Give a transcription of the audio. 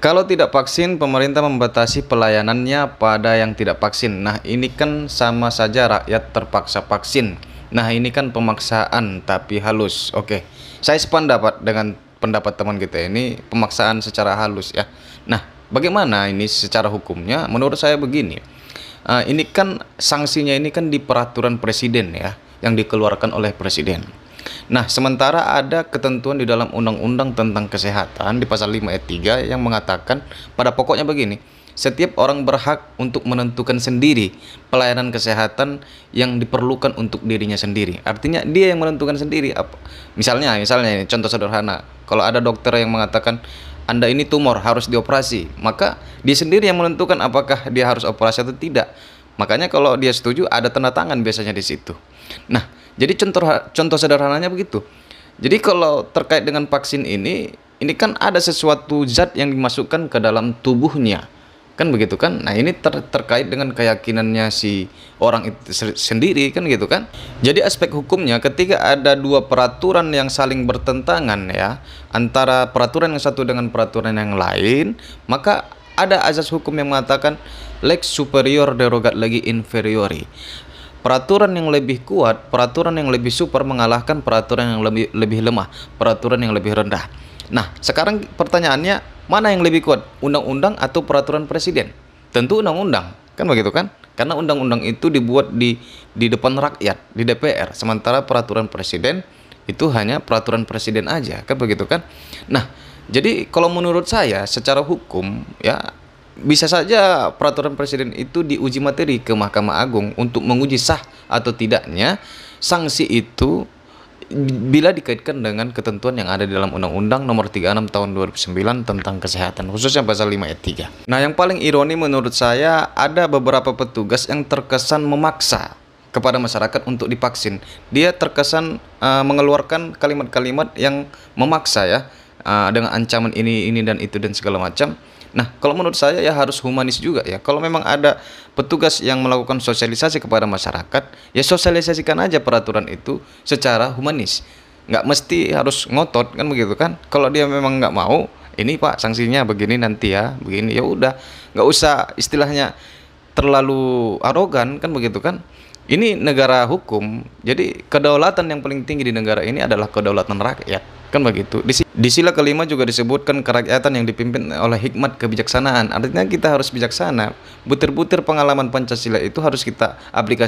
Kalau tidak vaksin, pemerintah membatasi pelayanannya pada yang tidak vaksin. Nah, ini kan sama saja rakyat terpaksa vaksin. Nah, ini kan pemaksaan tapi halus. Oke, saya sependapat dengan pendapat teman kita ini, pemaksaan secara halus ya. Nah, bagaimana ini secara hukumnya? Menurut saya begini. Ini kan sanksinya ini kan di peraturan presiden ya, yang dikeluarkan oleh presiden. Nah, sementara ada ketentuan di dalam Undang-Undang tentang Kesehatan di pasal 5 ayat 3 yang mengatakan pada pokoknya begini, setiap orang berhak untuk menentukan sendiri pelayanan kesehatan yang diperlukan untuk dirinya sendiri. Artinya dia yang menentukan sendiri apa. Misalnya ini contoh sederhana, kalau ada dokter yang mengatakan Anda ini tumor harus dioperasi, maka dia sendiri yang menentukan apakah dia harus operasi atau tidak. Makanya kalau dia setuju ada tanda tangan biasanya di situ. Nah, jadi contoh sederhananya begitu. Jadi kalau terkait dengan vaksin ini kan ada sesuatu zat yang dimasukkan ke dalam tubuhnya. Kan begitu kan? Nah, ini terkait dengan keyakinannya si orang itu sendiri kan gitu kan. Jadi aspek hukumnya ketika ada dua peraturan yang saling bertentangan ya, antara peraturan yang satu dengan peraturan yang lain, maka ada azas hukum yang mengatakan lex superior derogat legi inferiori. Peraturan yang lebih kuat, peraturan yang lebih super mengalahkan peraturan yang lebih lemah, peraturan yang lebih rendah. Nah, sekarang pertanyaannya, mana yang lebih kuat, undang-undang atau peraturan presiden? Tentu undang-undang, kan begitu kan? Karena undang-undang itu dibuat di depan rakyat, di DPR, sementara peraturan presiden itu hanya peraturan presiden aja, kan begitu kan? Nah, jadi kalau menurut saya secara hukum ya bisa saja peraturan presiden itu diuji materi ke Mahkamah Agung untuk menguji sah atau tidaknya sanksi itu bila dikaitkan dengan ketentuan yang ada di dalam Undang-Undang Nomor 36 Tahun 2009 tentang kesehatan, khususnya pasal 5 ayat 3. Nah, yang paling ironi menurut saya ada beberapa petugas yang terkesan memaksa kepada masyarakat untuk divaksin. Dia terkesan mengeluarkan kalimat-kalimat yang memaksa ya, dengan ancaman ini dan itu dan segala macam. Nah, kalau menurut saya ya harus humanis juga ya. Kalau memang ada petugas yang melakukan sosialisasi kepada masyarakat, ya sosialisasikan aja peraturan itu secara humanis. Nggak mesti harus ngotot kan begitu kan. Kalau dia memang nggak mau, ini Pak sanksinya begini nanti ya, begini ya udah. Nggak usah istilahnya terlalu arogan kan begitu kan. Ini negara hukum, jadi kedaulatan yang paling tinggi di negara ini adalah kedaulatan rakyat, kan begitu. Di sila kelima juga disebutkan kerakyatan yang dipimpin oleh hikmat kebijaksanaan. Artinya kita harus bijaksana. Butir-butir pengalaman Pancasila itu harus kita aplikasikan